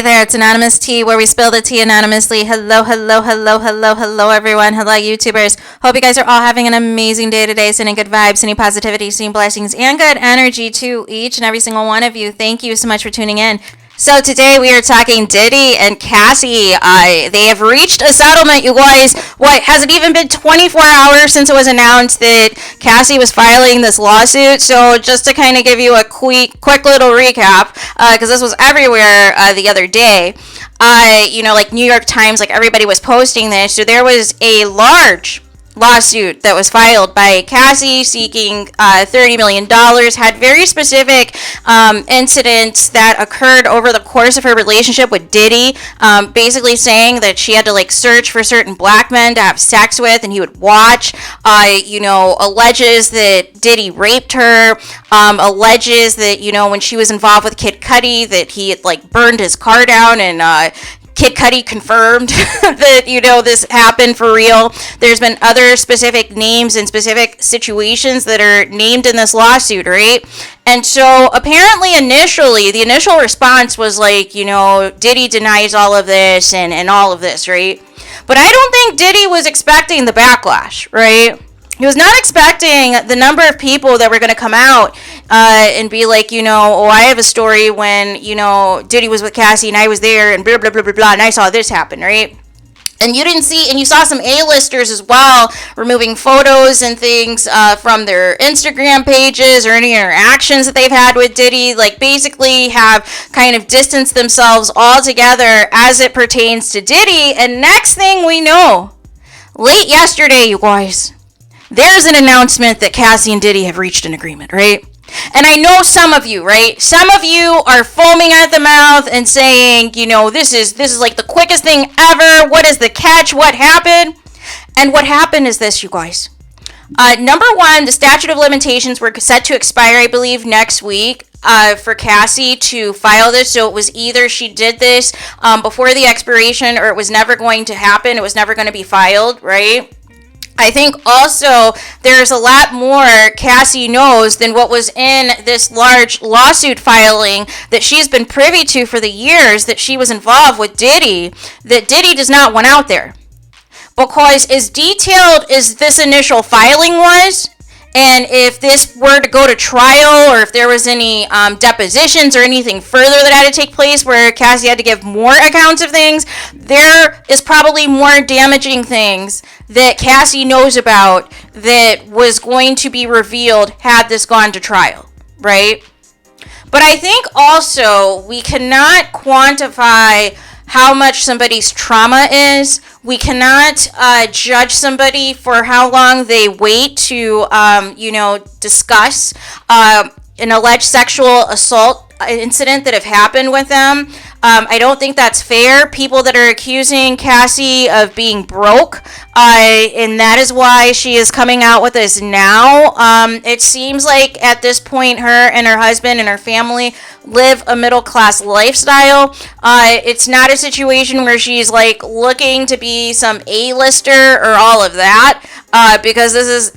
Hey there, it's Anonymous Tea, where we spill the tea anonymously. Hello, hello, hello, hello, hello, everyone. Hello, YouTubers. Hope you guys are all having an amazing day today, sending good vibes, sending positivity, sending blessings, and good energy to each and every single one of you. Thank you so much for tuning in. So today we are talking Diddy and Cassie. They have reached a settlement, you guys. What, has it even been 24 hours since it was announced that Cassie was filing this lawsuit? So just to kind of give you a quick little recap, because this was everywhere the other day, like New York Times, like everybody was posting this. So there was a large lawsuit that was filed by Cassie seeking $30 million, had very specific incidents that occurred over the course of her relationship with Diddy, basically saying that she had to search for certain black men to have sex with and he would watch, alleges that Diddy raped her, alleges that, when she was involved with Kid Cudi, that he had burned his car down, and Kid Cudi confirmed that, this happened for real. There's been other specific names and specific situations that are named in this lawsuit, right? And so apparently initially, the initial response was Diddy denies all of this and all of this, right? But I don't think Diddy was expecting the backlash, right? He was not expecting the number of people that were going to come out and be like, I have a story when, Diddy was with Cassie and I was there and blah, blah, blah, blah, blah, and I saw this happen, right? And you saw some A-listers as well removing photos and things from their Instagram pages or any interactions that they've had with Diddy, basically have kind of distanced themselves altogether as it pertains to Diddy. And next thing we know, late yesterday, you guys, there's an announcement that Cassie and Diddy have reached an agreement, right? And I know some of you, right? Some of you are foaming at the mouth and saying, this is the quickest thing ever. What is the catch? What happened? And what happened is this, you guys. Number one, the statute of limitations were set to expire, I believe, next week for Cassie to file this. So it was either she did this before the expiration or it was never going to happen. It was never going to be filed, right? I think also there's a lot more Cassie knows than what was in this large lawsuit filing that she's been privy to for the years that she was involved with Diddy, that Diddy does not want out there. Because as detailed as this initial filing was, and if this were to go to trial, or if there was any depositions or anything further that had to take place where Cassie had to give more accounts of things, there is probably more damaging things that Cassie knows about that was going to be revealed had this gone to trial, right? But I think also we cannot quantify how much somebody's trauma is. We cannot judge somebody for how long they wait to, discuss an alleged sexual assault incident that have happened with them. I don't think that's fair. People that are accusing Cassie of being broke, and that is why she is coming out with this now. It seems like at this point, her and her husband and her family live a middle-class lifestyle. It's not a situation where she's looking to be some A-lister or all of that, because this is,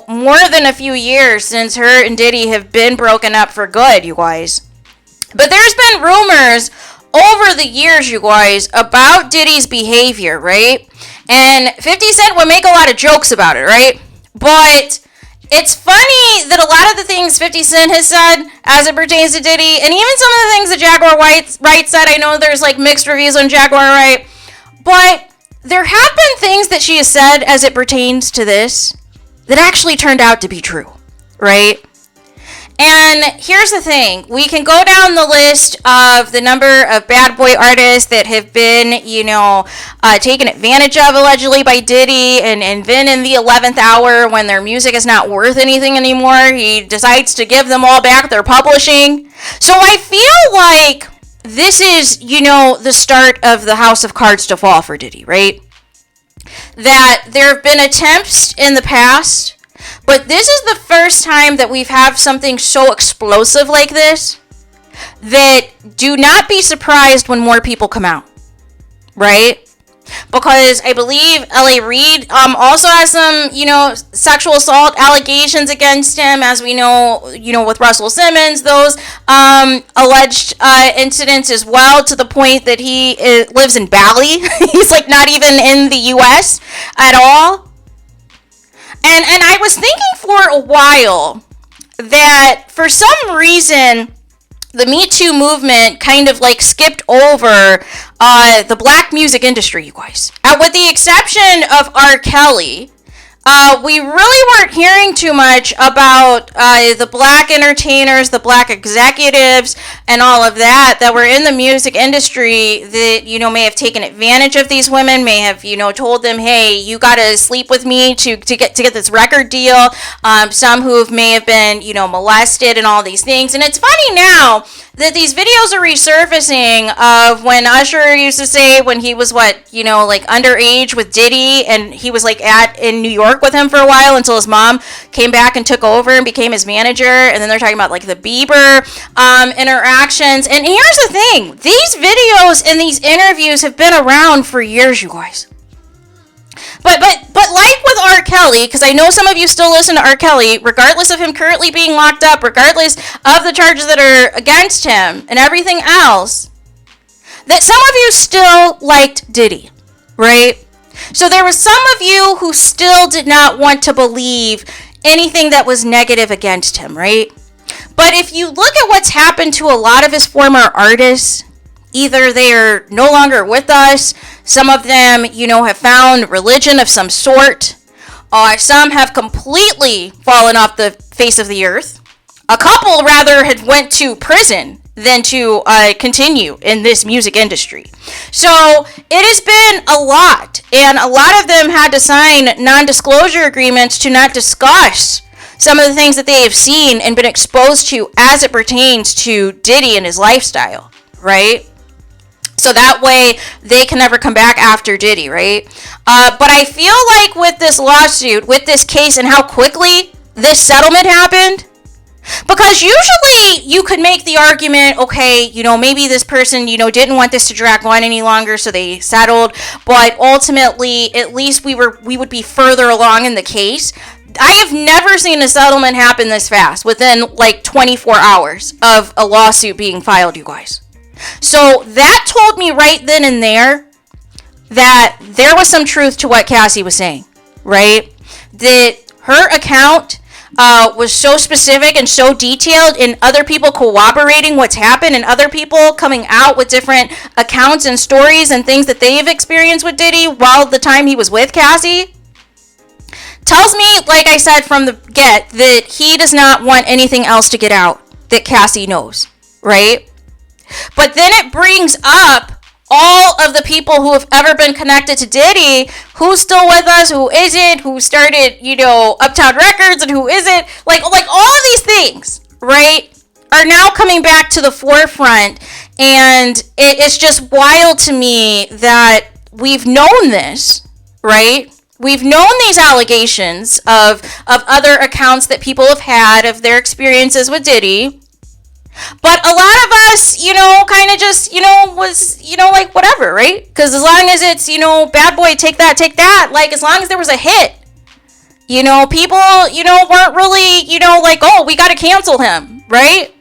more than a few years since her and Diddy have been broken up for good, you guys. But there's been rumors over the years, you guys, about Diddy's behavior, right? And 50 Cent would make a lot of jokes about it, right? But it's funny that a lot of the things 50 Cent has said as it pertains to Diddy, and even some of the things that Jaguar Wright said, I know there's mixed reviews on Jaguar Wright, but there have been things that she has said as it pertains to this that actually turned out to be true, right? And here's the thing, we can go down the list of the number of bad boy artists that have been, taken advantage of allegedly by Diddy, and then in the 11th hour when their music is not worth anything anymore, he decides to give them all back their publishing. So I feel like this is, the start of the house of cards to fall for Diddy, right? That there have been attempts in the past, but this is the first time that we've had something so explosive like this, that do not be surprised when more people come out, right? because I believe L.A. Reid also has some, sexual assault allegations against him, as we know, with Russell Simmons, those alleged incidents as well, to the point that he lives in Bali. He's like not even in the U.S. at all. And I was thinking for a while that for some reason the Me Too movement kind of like skipped over the black music industry, you guys. With the exception of R. Kelly, we really weren't hearing too much about the black entertainers, the black executives, and all of that were in the music industry that, may have taken advantage of these women, may have, told them, hey, you got to sleep with me to get this record deal. Some who may have been, molested and all these things. And it's funny now that these videos are resurfacing of when Usher used to say when he was underage with Diddy, and he was in New York with him for a while until his mom came back and took over and became his manager. And then they're talking about the Bieber interactions. And here's the thing, these videos and these interviews have been around for years, you guys. But like with R. Kelly, because I know some of you still listen to R. Kelly, regardless of him currently being locked up, regardless of the charges that are against him and everything else, that some of you still liked Diddy, right? So there was some of you who still did not want to believe anything that was negative against him, right? But if you look at what's happened to a lot of his former artists, either they're no longer with us, some of them, have found religion of some sort, some have completely fallen off the face of the earth. A couple rather had went to prison than to continue in this music industry. So it has been a lot, and a lot of them had to sign non-disclosure agreements to not discuss some of the things that they have seen and been exposed to as it pertains to Diddy and his lifestyle, right? So that way they can never come back after Diddy, right? But I feel like with this lawsuit, with this case, and how quickly this settlement happened, because usually you could make the argument, okay, maybe this person, didn't want this to drag on any longer, so they settled. But ultimately, at least we would be further along in the case. I have never seen a settlement happen this fast, within 24 hours of a lawsuit being filed, you guys. So that told me right then and there that there was some truth to what Cassie was saying, right? That her account was so specific and so detailed, and other people corroborating what's happened, and other people coming out with different accounts and stories and things that they've experienced with Diddy while the time he was with Cassie, tells me, like I said from the get, that he does not want anything else to get out that Cassie knows, right? But then it brings up all of the people who have ever been connected to Diddy, who's still with us, who isn't, who started, Uptown Records, and who isn't. Like all of these things, right, are now coming back to the forefront. And it's just wild to me that we've known this, right? We've known these allegations of other accounts that people have had of their experiences with Diddy. But a lot of us, kind of just, was, whatever, right? Because as long as it's, bad boy, take that, as long as there was a hit, people, weren't really, oh, we got to cancel him, right?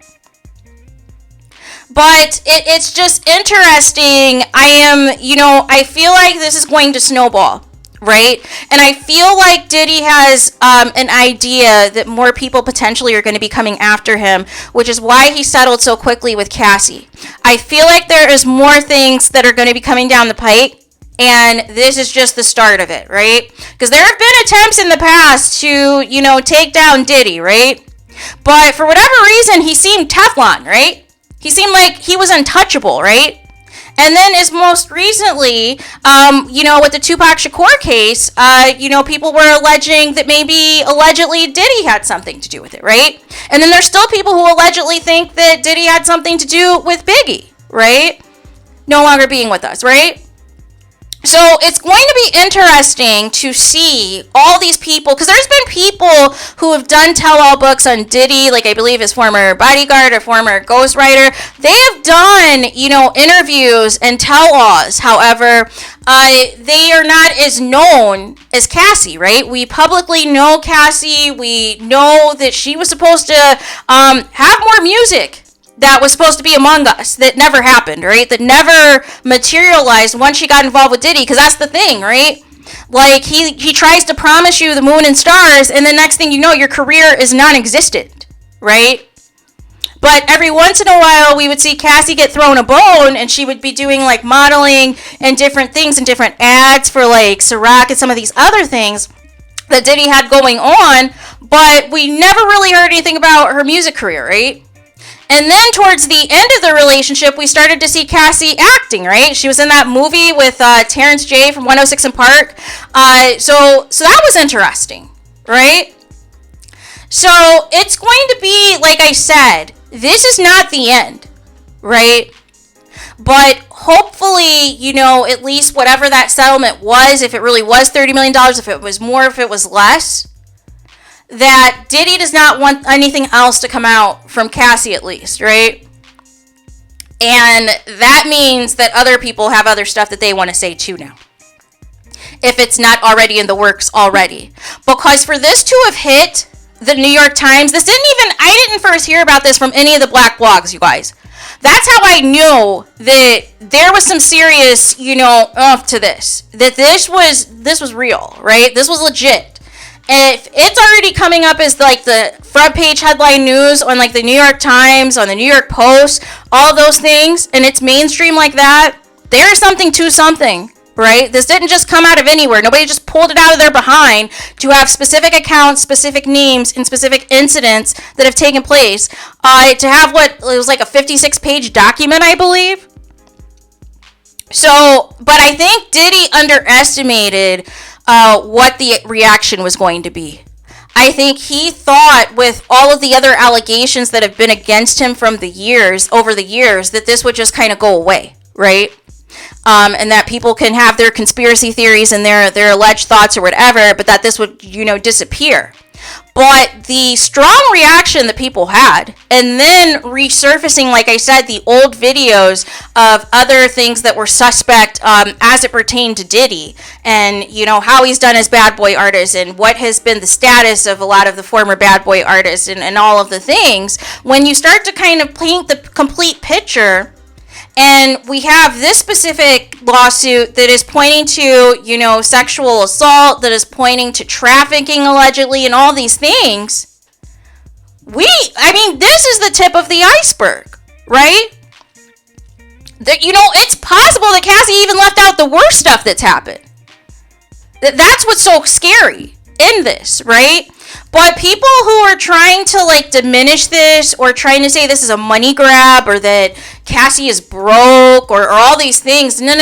But it's just interesting. I feel like this is going to snowball. Right? And I feel like Diddy has an idea that more people potentially are going to be coming after him, which is why he settled so quickly with Cassie. I feel like there is more things that are going to be coming down the pike, and this is just the start of it, right? Because there have been attempts in the past to, take down Diddy, right? But for whatever reason, he seemed Teflon, right? He seemed like he was untouchable, right? And then as most recently, with the Tupac Shakur case, people were alleging that allegedly Diddy had something to do with it, right? And then there's still people who allegedly think that Diddy had something to do with Biggie, right? No longer being with us, right? So it's going to be interesting to see all these people, because there's been people who have done tell-all books on Diddy, like I believe his former bodyguard or former ghostwriter. They have done, interviews and tell-alls. However, they are not as known as Cassie, right? We publicly know Cassie. We know that she was supposed to have more music that was supposed to be Among Us that never happened, right? That never materialized once she got involved with Diddy, because that's the thing, right? Like, he tries to promise you the moon and stars, and the next thing you know, your career is non-existent, right? But every once in a while, we would see Cassie get thrown a bone, and she would be doing, like, modeling and different things and different ads for, like, Ciroc and some of these other things that Diddy had going on, but we never really heard anything about her music career, right? And then towards the end of the relationship, we started to see Cassie acting, right? She was in that movie with Terrence J from 106 & Park. So that was interesting, right? So it's going to be, like I said, this is not the end, right? But hopefully, at least whatever that settlement was, if it really was $30 million, if it was more, if it was less, that Diddy does not want anything else to come out from Cassie, at least, right? And that means that other people have other stuff that they want to say too now, if it's not already in the works already. Because for this to have hit the New York Times, I didn't first hear about this from any of the black blogs, you guys. That's how I knew that there was some serious, to this. That this was real, right? This was legit. If it's already coming up as like the front page headline news on like the New York Times, on the New York Post, all those things, and it's mainstream like that, there's something to something, right? This didn't just come out of anywhere. Nobody just pulled it out of their behind to have specific accounts, specific names, and specific incidents that have taken place. To have it was like a 56-page document, I believe. So, but I think Diddy underestimated what the reaction was going to be. I think he thought, with all of the other allegations that have been against him from over the years, that this would just kind of go away, right? And that people can have their conspiracy theories and their alleged thoughts or whatever, but that this would, disappear. But the strong reaction that people had, and then resurfacing, like I said, the old videos of other things that were suspect as it pertained to Diddy, and how he's done as bad boy artist, and what has been the status of a lot of the former bad boy artists, and all of the things. When you start to kind of paint the complete picture, and we have this specific lawsuit that is pointing to, sexual assault, that is pointing to trafficking allegedly, and all these things. This is the tip of the iceberg, right? It's possible that Cassie even left out the worst stuff that's happened. That's what's so scary in this, right? But people who are trying to diminish this, or trying to say this is a money grab, or that Cassie is broke, or all these things, no.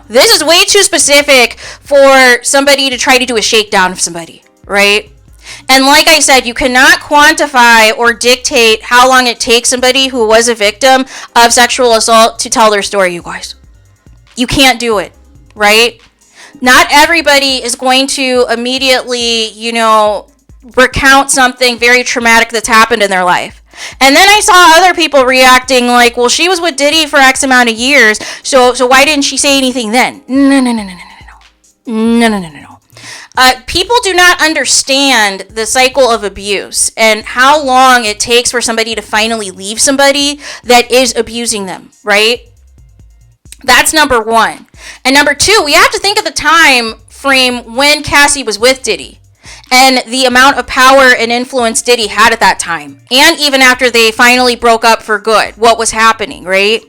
This is way too specific for somebody to try to do a shakedown of somebody, right? And like I said, you cannot quantify or dictate how long it takes somebody who was a victim of sexual assault to tell their story, you guys. You can't do it, right? Not everybody is going to immediately, recount something very traumatic that's happened in their life. And then I saw other people reacting like, well, she was with Diddy for X amount of years, so why didn't she say anything then? No. People do not understand the cycle of abuse and how long it takes for somebody to finally leave somebody that is abusing them, right? That's number one. And number two, we have to think of the time frame when Cassie was with Diddy and the amount of power and influence Diddy had at that time. And even after they finally broke up for good, what was happening, right?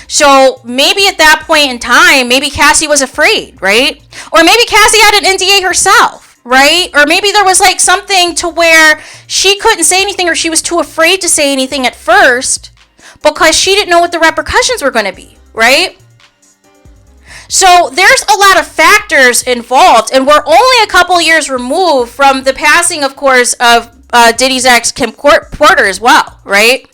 So maybe at that point in time, maybe Cassie was afraid, right? Or maybe Cassie had an NDA herself, right? Or maybe there was something to where she couldn't say anything, or she was too afraid to say anything at first because she didn't know what the repercussions were going to be, right? So there's a lot of factors involved, and we're only a couple years removed from the passing, of course, of Diddy's ex, Kim Porter, as well, right?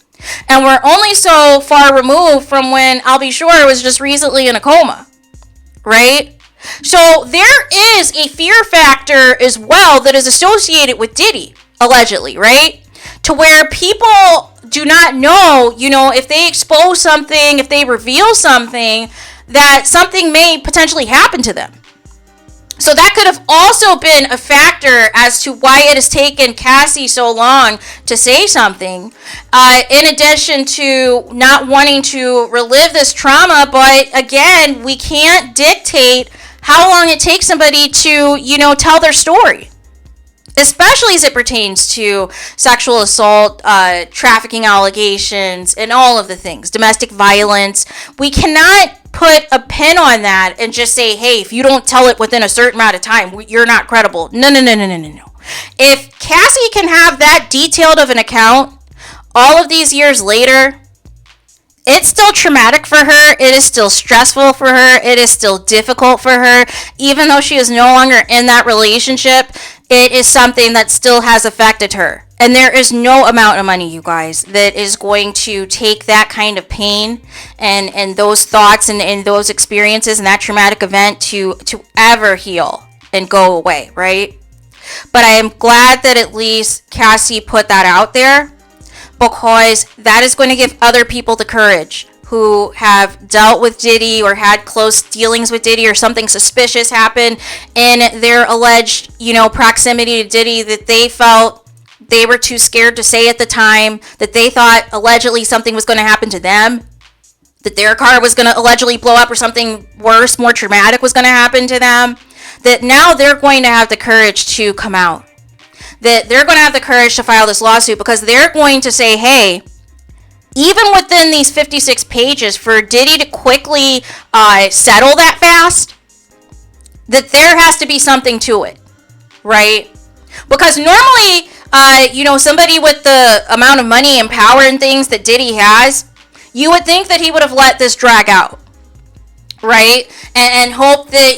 And we're only so far removed from when I'll be sure was just recently in a coma, right? So there is a fear factor as well that is associated with Diddy, allegedly, right? To where people do not know, if they expose something, if they reveal something, that something may potentially happen to them. So that could have also been a factor as to why it has taken Cassie so long to say something. In addition to not wanting to relive this trauma, but again, we can't dictate how long it takes somebody to, tell their story. Especially as it pertains to sexual assault, trafficking allegations, and all of the things, domestic violence. We cannot put a pin on that and just say, hey, if you don't tell it within a certain amount of time, you're not credible. No. If Cassie can have that detailed of an account all of these years later, it's still traumatic for her. It is still stressful for her. It is still difficult for her. Even though she is no longer in that relationship, it is something that still has affected her. And there is no amount of money, you guys, that is going to take that kind of pain and those thoughts and those experiences and that traumatic event to ever heal and go away, right? But I am glad that at least Cassie put that out there, because that is going to give other people the courage who have dealt with Diddy or had close dealings with Diddy, or something suspicious happened in their alleged, proximity to Diddy, that they felt they were too scared to say at the time, that they thought allegedly something was going to happen to them, that their car was going to allegedly blow up, or something worse, more traumatic was going to happen to them, that now they're going to have the courage to come out. That they're going to have the courage to file this lawsuit, because they're going to say, hey, even within these 56 pages, for Diddy to quickly settle that fast, that there has to be something to it, right? Because normally, somebody with the amount of money and power and things that Diddy has, you would think that he would have let this drag out, right? And hope that,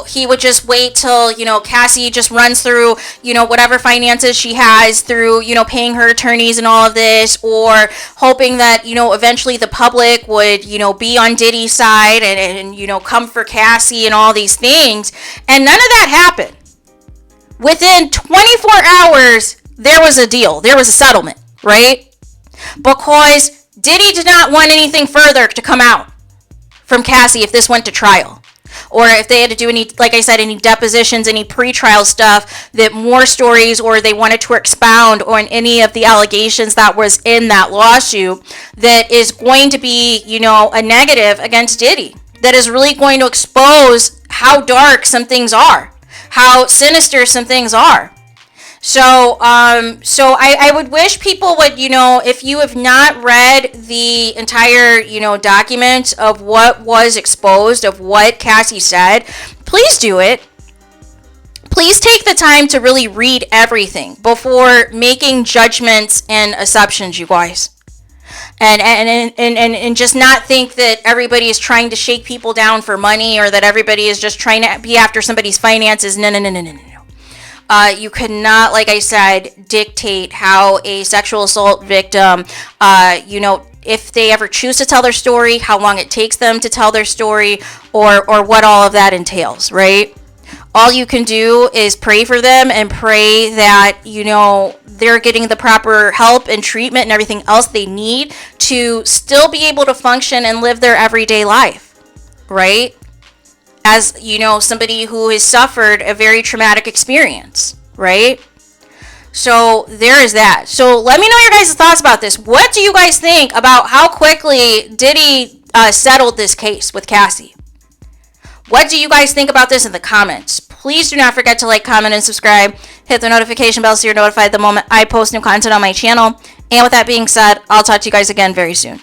he would just wait till, Cassie just runs through, whatever finances she has through, paying her attorneys and all of this, or hoping that, eventually the public would, be on Diddy's side and come for Cassie and all these things. And none of that happened. Within 24 hours, there was a deal. There was a settlement, right? Because Diddy did not want anything further to come out from Cassie if this went to trial, or if they had to do any, like I said, any depositions, any pre-trial stuff, that more stories, or they wanted to expound on any of the allegations that was in that lawsuit that is going to be, a negative against Diddy, that is really going to expose how dark some things are, how sinister some things are. So I would wish people would, if you have not read the entire, document of what was exposed, of what Cassie said, please do it. Please take the time to really read everything before making judgments and assumptions, you guys. And just not think that everybody is trying to shake people down for money, or that everybody is just trying to be after somebody's finances. No. You cannot, like I said, dictate how a sexual assault victim, if they ever choose to tell their story, how long it takes them to tell their story, or what all of that entails, right? All you can do is pray for them and pray that, they're getting the proper help and treatment and everything else they need to still be able to function and live their everyday life, right? As, somebody who has suffered a very traumatic experience, right? So there is that. So let me know your guys' thoughts about this. What do you guys think about how quickly Diddy settled this case with Cassie? What do you guys think about this in the comments? Please do not forget to like, comment, and subscribe. Hit the notification bell so you're notified the moment I post new content on my channel. And with that being said, I'll talk to you guys again very soon.